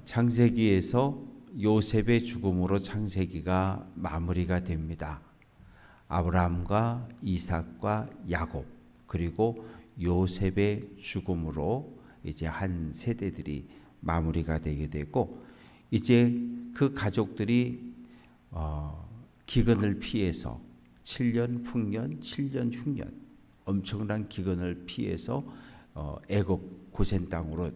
창세기에서 요셉의 죽음으로 창세기가 마무리가 됩니다. 아브라함과 이삭과 야곱 그리고 요셉의 죽음으로 이제 한 세대들이 마무리가 되게 되고, 이제 그 가족들이 기근을 피해서 7년 풍년, 7년 흉년 엄청난 기근을 피해서 애굽 고센 땅으로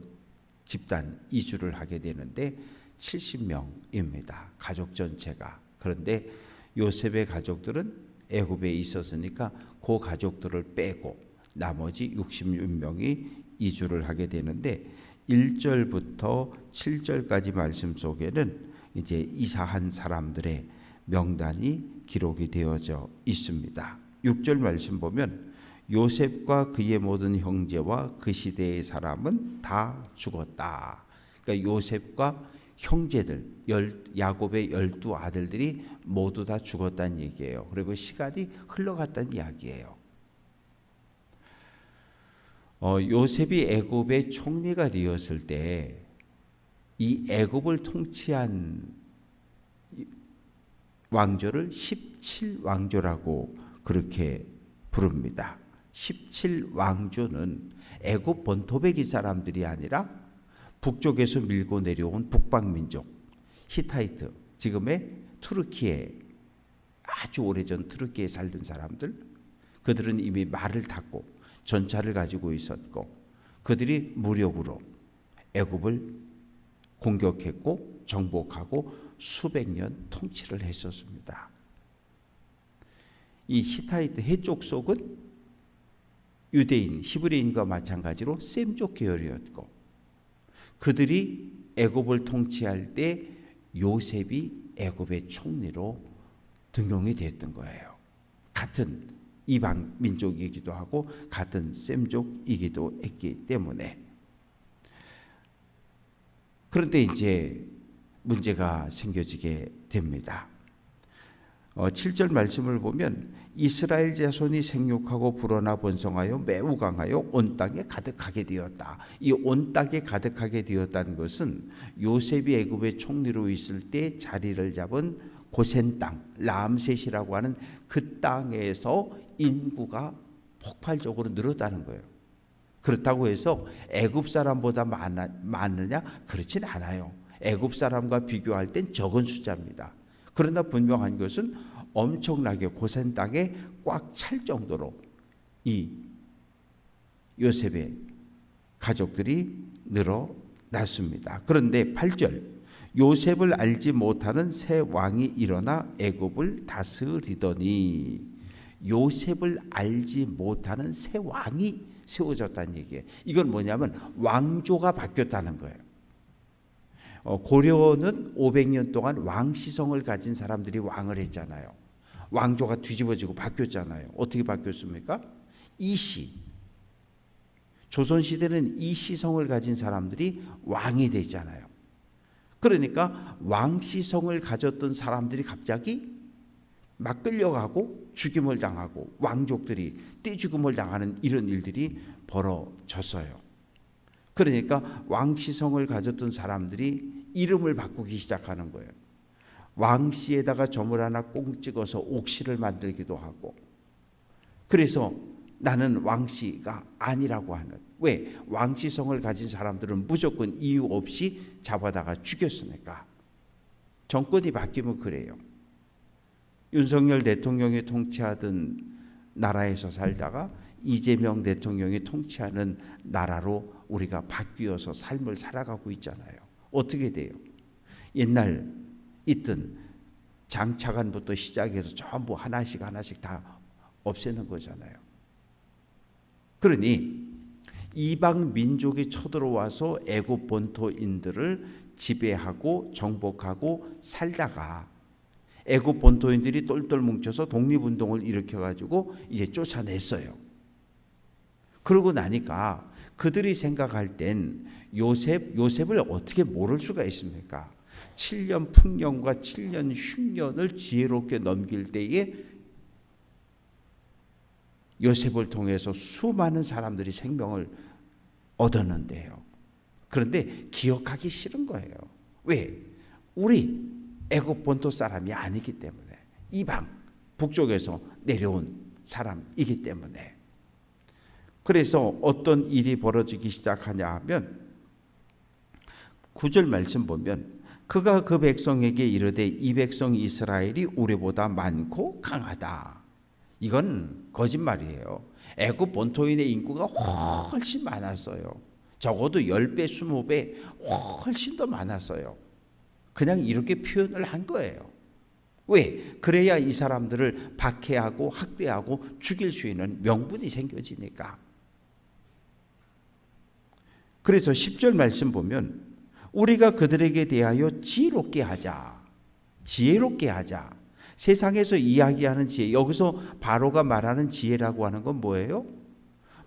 집단 이주를 하게 되는데 70명입니다. 가족 전체가. 그런데 요셉의 가족들은 애굽에 있었으니까 그 가족들을 빼고 나머지 66명이 이주를 하게 되는데 1절부터 7절까지 말씀 속에는 이제 이사한 사람들의 명단이 기록이 되어져 있습니다. 6절 말씀 보면 요셉과 그의 모든 형제와 그 시대의 사람은 다 죽었다. 그러니까 요셉과 형제들, 야곱의 12아들들이 모두 다 죽었다는 얘기예요. 그리고 시간이 흘러갔다는 이야기예요. 요셉이 애굽의 총리가 되었을 때 이 애굽을 통치한 왕조를 17왕조라고 그렇게 부릅니다. 17왕조는 애굽 본토백이 사람들이 아니라 북쪽에서 밀고 내려온 북방민족 히타이트, 지금의 투르키에, 아주 오래전 투르키에 살던 사람들, 그들은 이미 말을 탔고 전차를 가지고 있었고 그들이 무력으로 애굽을 공격했고 정복하고 수백 년 통치를 했었습니다. 이 히타이트 해족 속은 유대인, 히브리인과 마찬가지로 셈족 계열이었고 그들이 애굽을 통치할 때 요셉이 애굽의 총리로 등용이 됐던 거예요. 같은 이방 민족이기도 하고 같은 셈족이기도 했기 때문에. 그런데 이제 문제가 생겨지게 됩니다. 7절 말씀을 보면 이스라엘 자손이 생육하고 불어나 번성하여 매우 강하여 온 땅에 가득하게 되었다. 이 온 땅에 가득하게 되었다는 것은 요셉이 애굽의 총리로 있을 때 자리를 잡은 고센 땅, 라암셋이라고 하는 그 땅에서 인구가 폭발적으로 늘었다는 거예요. 그렇다고 해서 애굽 사람보다 많느냐? 그렇진 않아요. 애굽 사람과 비교할 땐 적은 숫자입니다. 그러나 분명한 것은 엄청나게 고센 땅에 꽉 찰 정도로 이 요셉의 가족들이 늘어났습니다. 그런데 8절, 요셉을 알지 못하는 새 왕이 일어나 애굽을 다스리더니, 요셉을 알지 못하는 새 왕이 세워졌다는 얘기예요. 이건 뭐냐면 왕조가 바뀌었다는 거예요. 고려는 500년 동안 왕시성을 가진 사람들이 왕을 했잖아요. 왕조가 뒤집어지고 바뀌었잖아요. 어떻게 바뀌었습니까? 이시. 조선시대는 이시성을 가진 사람들이 왕이 됐잖아요. 그러니까 왕시성을 가졌던 사람들이 갑자기 막 끌려가고 죽임을 당하고 왕족들이 떼죽음을 당하는 이런 일들이 벌어졌어요. 그러니까 왕시성을 가졌던 사람들이 이름을 바꾸기 시작하는 거예요. 왕씨에다가 점을 하나 꽁 찍어서 옥씨를 만들기도 하고, 그래서 나는 왕씨가 아니라고 하는, 왜? 왕시성을 가진 사람들은 무조건 이유 없이 잡아다가 죽였으니까. 정권이 바뀌면 그래요. 윤석열 대통령이 통치하던 나라에서 살다가 이재명 대통령이 통치하는 나라로 우리가 바뀌어서 삶을 살아가고 있잖아요. 어떻게 돼요? 옛날 있던 장차관부터 시작해서 전부 하나씩 다 없애는 거잖아요. 그러니 이방 민족이 쳐들어와서 애굽 본토인들을 지배하고 정복하고 살다가 애굽 본토인들이 똘똘 뭉쳐서 독립운동을 일으켜가지고 이제 쫓아냈어요. 그러고 나니까 그들이 생각할 땐 요셉을 어떻게 모를 수가 있습니까? 7년 풍년과 7년 흉년을 지혜롭게 넘길 때에 요셉을 통해서 수많은 사람들이 생명을 얻었는데요. 그런데 기억하기 싫은 거예요. 왜? 우리 애굽 본토 사람이 아니기 때문에, 이방 북쪽에서 내려온 사람이기 때문에. 그래서 어떤 일이 벌어지기 시작하냐 하면 9절 말씀 보면 그가 그 백성에게 이르되 이 백성 이스라엘이 우리보다 많고 강하다. 이건 거짓말이에요. 애굽 본토인의 인구가 훨씬 많았어요. 적어도 10배, 20배 훨씬 더 많았어요. 그냥 이렇게 표현을 한 거예요. 왜? 그래야 이 사람들을 박해하고 학대하고 죽일 수 있는 명분이 생겨지니까. 그래서 10절 말씀 보면 우리가 그들에게 대하여 지혜롭게 하자. 지혜롭게 하자. 세상에서 이야기하는 지혜, 여기서 바로가 말하는 지혜라고 하는 건 뭐예요?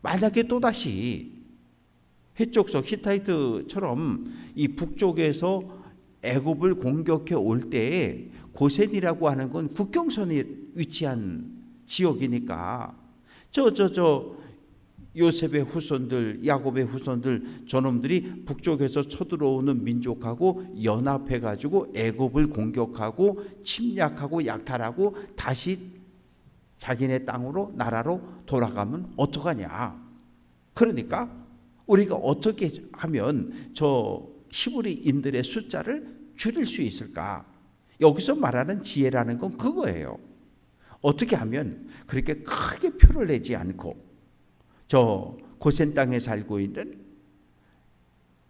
만약에 또다시 해족속 히타이트처럼 이 북쪽에서 애굽을 공격해 올 때에 고센이라고 하는 건 국경선에 위치한 지역이니까 요셉의 후손들, 야곱의 후손들, 저놈들이 북쪽에서 쳐들어오는 민족하고 연합해 가지고 애굽을 공격하고 침략하고 약탈하고 다시 자기네 땅으로, 나라로 돌아가면 어떡하냐. 그러니까 우리가 어떻게 하면 저 히브리인들의 숫자를 줄일 수 있을까? 여기서 말하는 지혜라는 건 그거예요. 어떻게 하면 그렇게 크게 표를 내지 않고 저 고센 땅에 살고 있는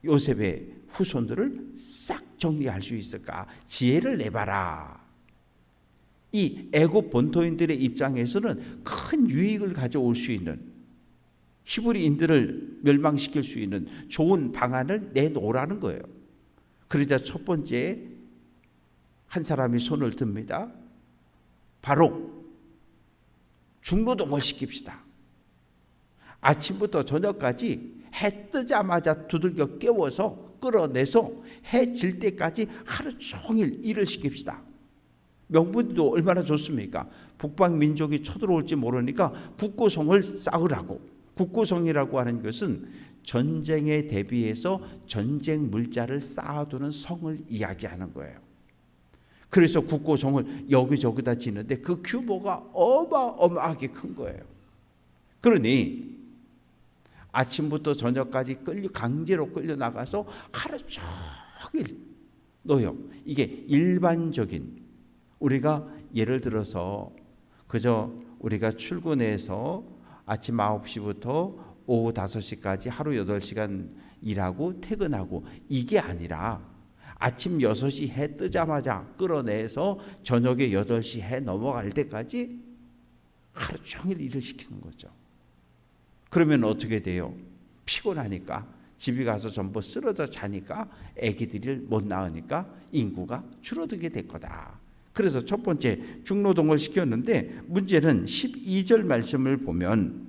요셉의 후손들을 싹 정리할 수 있을까? 지혜를 내봐라. 이 애굽 본토인들의 입장에서는 큰 유익을 가져올 수 있는, 히브리인들을 멸망시킬 수 있는 좋은 방안을 내놓으라는 거예요. 그러자 첫 번째 한 사람이 손을 듭니다. 바로 중노동을 시킵시다. 아침부터 저녁까지 해 뜨자마자 두들겨 깨워서 끌어내서 해 질 때까지 하루 종일 일을 시킵시다. 명분도 얼마나 좋습니까? 북방 민족이 쳐들어올지 모르니까 국고성을 쌓으라고. 국고성이라고 하는 것은 전쟁에 대비해서 전쟁 물자를 쌓아두는 성을 이야기하는 거예요. 그래서 국고성을 여기저기다 짓는데 그 규모가 어마어마하게 큰 거예요. 그러니 아침부터 저녁까지 강제로 끌려 나가서 하루 종일 노역. 이게 일반적인, 우리가 예를 들어서 그저 우리가 출근해서 아침 9시부터 오후 5시까지 하루 8시간 일하고 퇴근하고, 이게 아니라 아침 6시 해 뜨자마자 끌어내서 저녁에 8시 해 넘어갈 때까지 하루 종일 일을 시키는 거죠. 그러면 어떻게 돼요? 피곤하니까 집에 가서 전부 쓰러져 자니까 아기들을 못 낳으니까 인구가 줄어들게 될 거다. 그래서 첫 번째 중노동을 시켰는데, 문제는 12절 말씀을 보면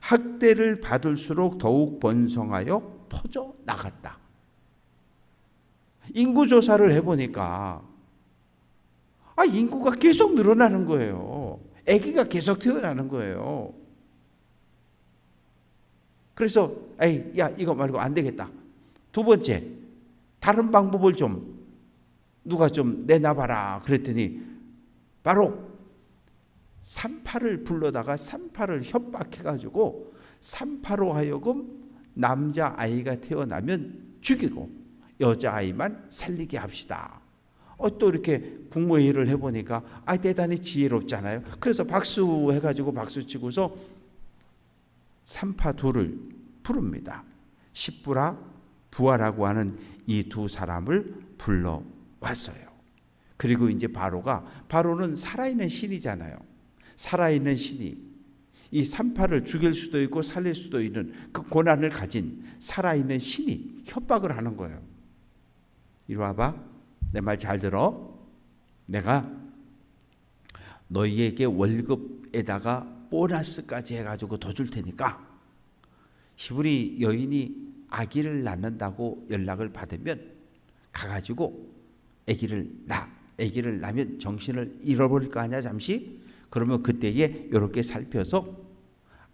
학대를 받을수록 더욱 번성하여 퍼져 나갔다. 인구조사를 해보니까 인구가 계속 늘어나는 거예요. 아기가 계속 태어나는 거예요. 그래서 야, 이거 말고 안 되겠다. 두 번째, 다른 방법을 좀 누가 좀 내놔봐라. 그랬더니 바로 산파를 불러다가 산파를 협박해가지고 산파로 하여금 남자아이가 태어나면 죽이고 여자아이만 살리게 합시다. 또 이렇게 국무회의를 해보니까 대단히 지혜롭잖아요. 그래서 박수 해가지고 박수 치고서 산파 둘을 부릅니다. 십부라 부하라고 하는 이 두 사람을 불러왔어요. 그리고 이제 바로는 살아있는 신이잖아요. 살아있는 신이 이 산파를 죽일 수도 있고 살릴 수도 있는 그 고난을 가진 살아있는 신이 협박을 하는 거예요. 이리 와봐. 내 말 잘 들어. 내가 너희에게 월급에다가 보너스까지 해가지고 더 줄 테니까 히브리 여인이 아기를 낳는다고 연락을 받으면 가가지고 아기를 낳으면 정신을 잃어버릴 거 아니야 잠시? 그러면 그때에 이렇게 살펴서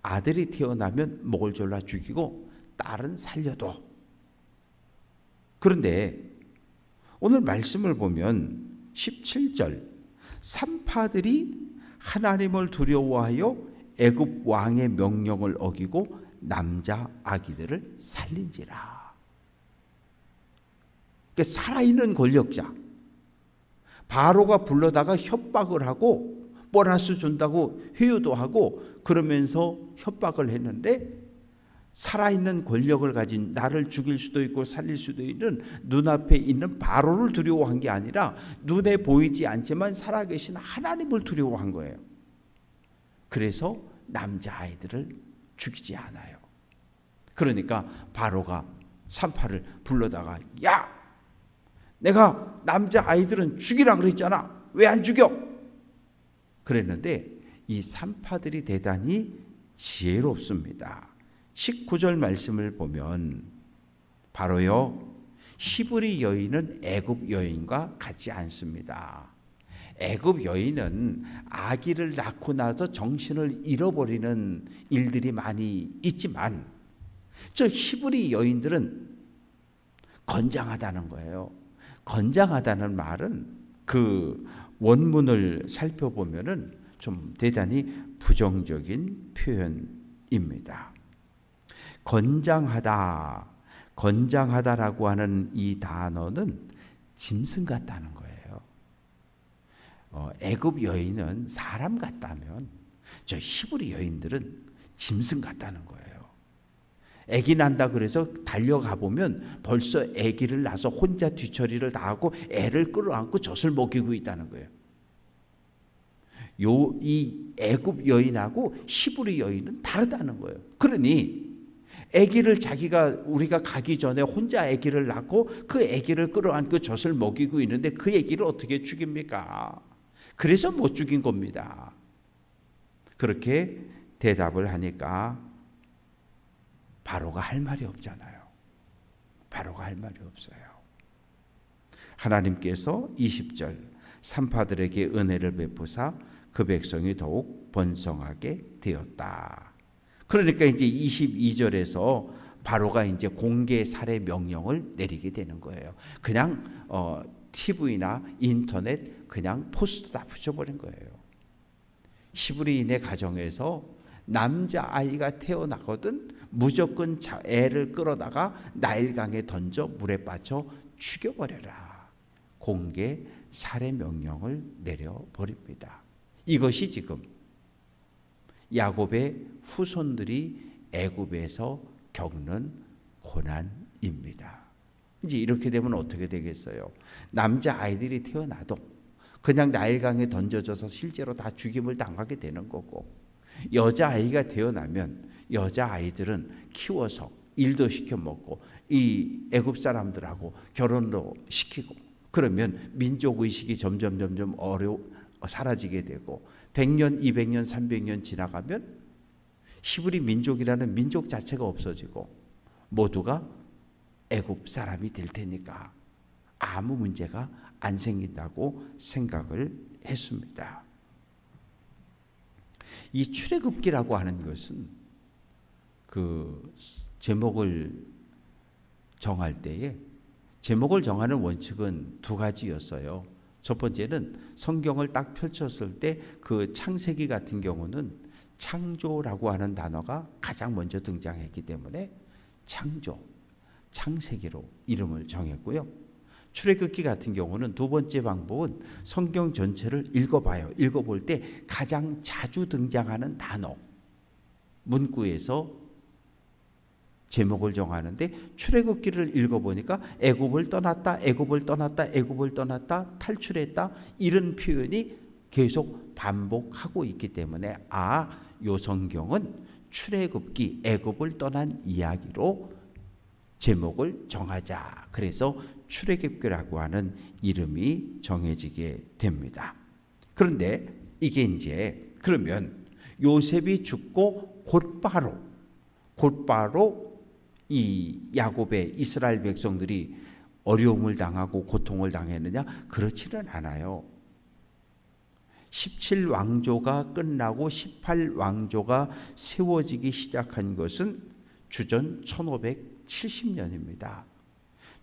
아들이 태어나면 목을 졸라 죽이고 딸은 살려도 그런데 오늘 말씀을 보면 17절, 산파들이 하나님을 두려워하여 애굽 왕의 명령을 어기고 남자 아기들을 살린지라. 그러니까 살아있는 권력자, 바로가 불러다가 협박을 하고 보너스 준다고 회유도 하고 그러면서 협박을 했는데, 살아있는 권력을 가진, 나를 죽일 수도 있고 살릴 수도 있는 눈앞에 있는 바로를 두려워한 게 아니라 눈에 보이지 않지만 살아계신 하나님을 두려워한 거예요. 그래서 남자아이들을 죽이지 않아요. 그러니까 바로가 산파를 불러다가, 야, 내가 남자아이들은 죽이라 그랬잖아, 왜 안 죽여? 그랬는데 이 산파들이 대단히 지혜롭습니다. 19절 말씀을 보면, 바로요, 히브리 여인은 애굽 여인과 같지 않습니다. 애굽 여인은 아기를 낳고 나서 정신을 잃어버리는 일들이 많이 있지만, 저 히브리 여인들은 건장하다는 거예요. 건장하다는 말은 그 원문을 살펴보면은 좀 대단히 부정적인 표현입니다. 건장하다라고 하는 이 단어는 짐승 같다는 거예요. 애굽 여인은 사람 같다면 저 히브리 여인들은 짐승 같다는 거예요. 아기 난다 그래서 달려가 보면 벌써 아기를 낳아서 혼자 뒤처리를 다 하고 애를 끌어안고 젖을 먹이고 있다는 거예요. 이 애굽 여인하고 히브리 여인은 다르다는 거예요. 그러니 아기를 우리가 가기 전에 혼자 아기를 낳고 그 아기를 끌어안고 젖을 먹이고 있는데 그 아기를 어떻게 죽입니까? 그래서 못 죽인 겁니다. 그렇게 대답을 하니까 바로가 할 말이 없잖아요. 바로가 할 말이 없어요. 하나님께서 20절, 산파들에게 은혜를 베푸사 그 백성이 더욱 번성하게 되었다. 그러니까 이제 22절에서 바로가 이제 공개 살해 명령을 내리게 되는 거예요. 그냥 TV나 인터넷 그냥 포스트 다 붙여버린 거예요. 히브리인의 가정에서 남자아이가 태어나거든 무조건 애를 끌어다가 나일강에 던져 물에 빠져 죽여버려라. 공개 살해 명령을 내려버립니다. 이것이 지금 야곱의 후손들이 애굽에서 겪는 고난입니다. 이제 이렇게 되면 어떻게 되겠어요? 남자아이들이 태어나도 그냥 나일강에 던져져서 실제로 다 죽임을 당하게 되는 거고, 여자아이가 태어나면 여자아이들은 키워서 일도 시켜 먹고 이 애굽 사람들하고 결혼도 시키고, 그러면 민족의식이 점점 사라지게 되고 100년, 200년, 300년 지나가면 히브리 민족이라는 민족 자체가 없어지고 모두가 애굽 사람이 될 테니까 아무 문제가 안 생긴다고 생각을 했습니다. 이 출애굽기라고 하는 것은 그 제목을 정할 때에 제목을 정하는 원칙은 두 가지였어요. 첫 번째는 성경을 딱 펼쳤을 때 그 창세기 같은 경우는 창조라고 하는 단어가 가장 먼저 등장했기 때문에 창세기로 이름을 정했고요. 출애굽기 같은 경우는 두 번째 방법은 성경 전체를 읽어봐요. 읽어볼 때 가장 자주 등장하는 단어, 문구에서 제목을 정하는데, 출애굽기를 읽어보니까 애굽을 떠났다, 애굽을 떠났다, 애굽을 떠났다, 탈출했다, 이런 표현이 계속 반복하고 있기 때문에 요 성경은 출애굽기, 애굽을 떠난 이야기로 제목을 정하자. 그래서 출애굽기라고 하는 이름이 정해지게 됩니다. 그런데 이게 이제 그러면 요셉이 죽고 곧바로 이 야곱의 이스라엘 백성들이 어려움을 당하고 고통을 당했느냐? 그렇지는 않아요. 17왕조가 끝나고 18왕조가 세워지기 시작한 것은 주전 1570년입니다.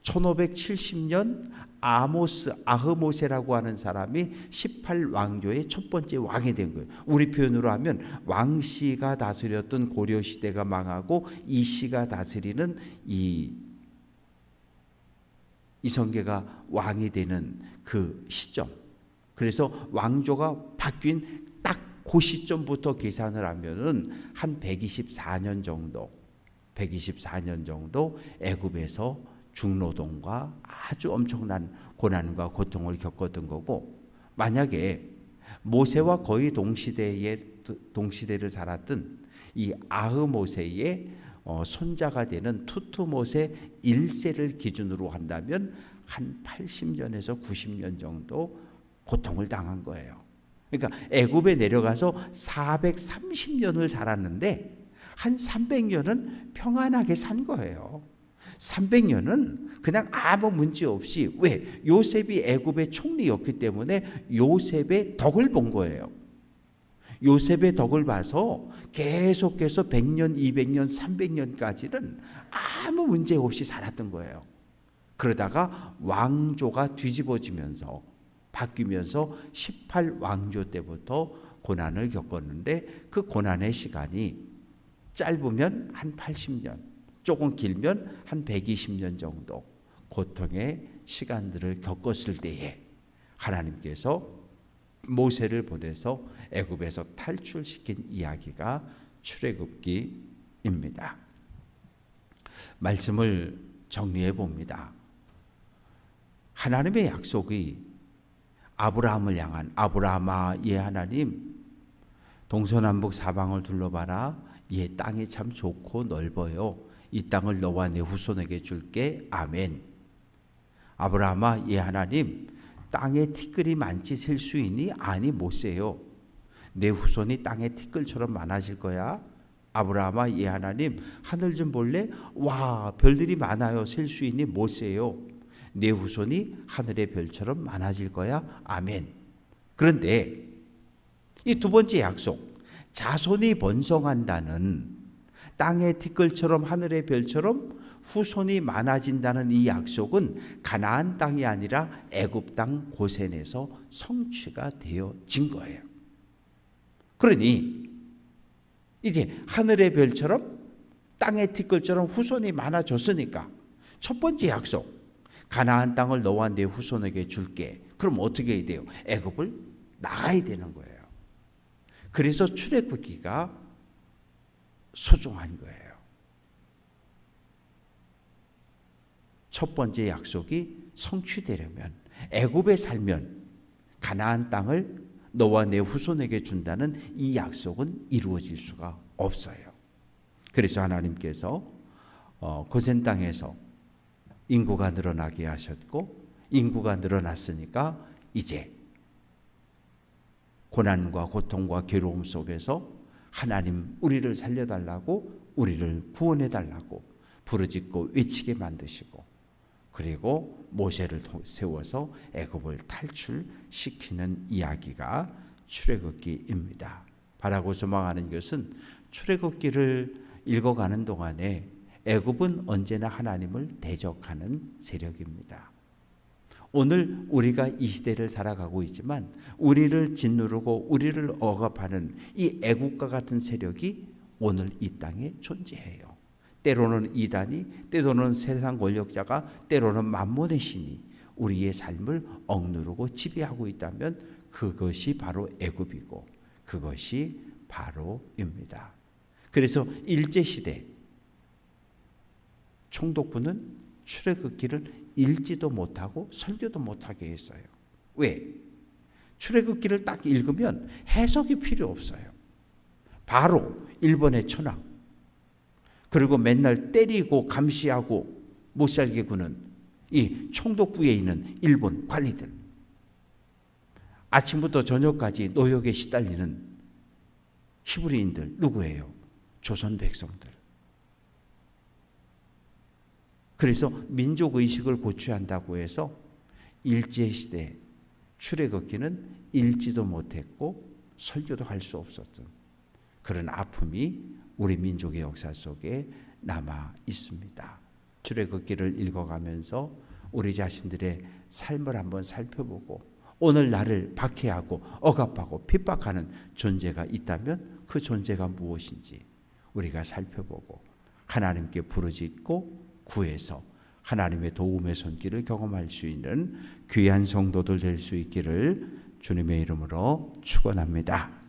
1570년 아흐모세라고 하는 사람이 18왕조의 첫 번째 왕이 된 거예요. 우리 표현으로 하면 왕씨가 다스렸던 고려시대가 망하고 이씨가 다스리는 이성계가 왕이 되는 그 시점. 그래서 왕조가 바뀐 딱 그 시점부터 계산을 하면은 한 124년 정도 애굽에서 중노동과 아주 엄청난 고난과 고통을 겪었던 거고, 만약에 모세와 거의 동시대를 살았던 이 아흐모세의 손자가 되는 투투모세 1세를 기준으로 한다면 한 80년에서 90년 정도 고통을 당한 거예요. 그러니까 애굽에 내려가서 430년을 살았는데 한 300년은 평안하게 산 거예요. 300년은 그냥 아무 문제 없이, 왜? 요셉이 애굽의 총리였기 때문에 요셉의 덕을 본 거예요. 요셉의 덕을 봐서 계속해서 100년, 200년, 300년까지는 아무 문제 없이 살았던 거예요. 그러다가 왕조가 뒤집어지면서 바뀌면서 18왕조 때부터 고난을 겪었는데, 그 고난의 시간이 짧으면 한 80년, 조금 길면 한 120년 정도 고통의 시간들을 겪었을 때에 하나님께서 모세를 보내서 애굽에서 탈출시킨 이야기가 출애굽기입니다. 말씀을 정리해 봅니다. 하나님의 약속이 아브라함을 향한, 아브라함아, 예 하나님 동서남북 사방을 둘러봐라. 예, 땅이 참 좋고 넓어요. 이 땅을 너와 내 후손에게 줄게. 아멘. 아브라함아, 예 하나님 땅에 티끌이 많지 셀 수 있니? 아니, 못 세요. 내 후손이 땅에 티끌처럼 많아질 거야. 아브라함아, 예 하나님 하늘 좀 볼래? 와, 별들이 많아요. 셀 수 있니? 못 세요. 내 후손이 하늘의 별처럼 많아질 거야. 아멘. 그런데 이 두 번째 약속, 자손이 번성한다는, 땅의 티끌처럼 하늘의 별처럼 후손이 많아진다는 이 약속은 가나안 땅이 아니라 애굽 땅 고센에서 성취가 되어진 거예요. 그러니 이제 하늘의 별처럼 땅의 티끌처럼 후손이 많아졌으니까 첫 번째 약속, 가나안 땅을 너와 내 후손에게 줄게. 그럼 어떻게 해야 돼요? 애굽을 나가야 되는 거예요. 그래서 출애굽기가 소중한 거예요. 첫 번째 약속이 성취되려면, 애굽에 살면 가나안 땅을 너와 내 후손에게 준다는 이 약속은 이루어질 수가 없어요. 그래서 하나님께서 고센 땅에서 인구가 늘어나게 하셨고, 인구가 늘어났으니까 이제 고난과 고통과 괴로움 속에서 하나님 우리를 살려달라고, 우리를 구원해달라고 부르짖고 외치게 만드시고, 그리고 모세를 세워서 애굽을 탈출시키는 이야기가 출애굽기입니다. 바라고 소망하는 것은 출애굽기를 읽어가는 동안에 애굽은 언제나 하나님을 대적하는 세력입니다. 오늘 우리가 이 시대를 살아가고 있지만 우리를 짓누르고 우리를 억압하는 이 애국과 같은 세력이 오늘 이 땅에 존재해요. 때로는 이단이, 때로는 세상 권력자가, 때로는 만몬의 신이 우리의 삶을 억누르고 지배하고 있다면 그것이 바로 애굽이고 그것이 바로입니다. 그래서 일제시대 총독부는 출애굽기를 읽지도 못하고 설교도 못하게 했어요. 왜? 출애굽기를 딱 읽으면 해석이 필요 없어요. 바로 일본의 천황, 그리고 맨날 때리고 감시하고 못살게 구는 이 총독부에 있는 일본 관리들, 아침부터 저녁까지 노역에 시달리는 히브리인들 누구예요? 조선 백성들. 그래서 민족의식을 고취한다고 해서 일제시대 출애굽기는 읽지도 못했고 설교도 할 수 없었던 그런 아픔이 우리 민족의 역사 속에 남아 있습니다. 출애굽기를 읽어가면서 우리 자신들의 삶을 한번 살펴보고 오늘 나를 박해하고 억압하고 핍박하는 존재가 있다면 그 존재가 무엇인지 우리가 살펴보고 하나님께 부르짖고 구해서 하나님의 도움의 손길을 경험할 수 있는 귀한 성도들 될 수 있기를 주님의 이름으로 축원합니다.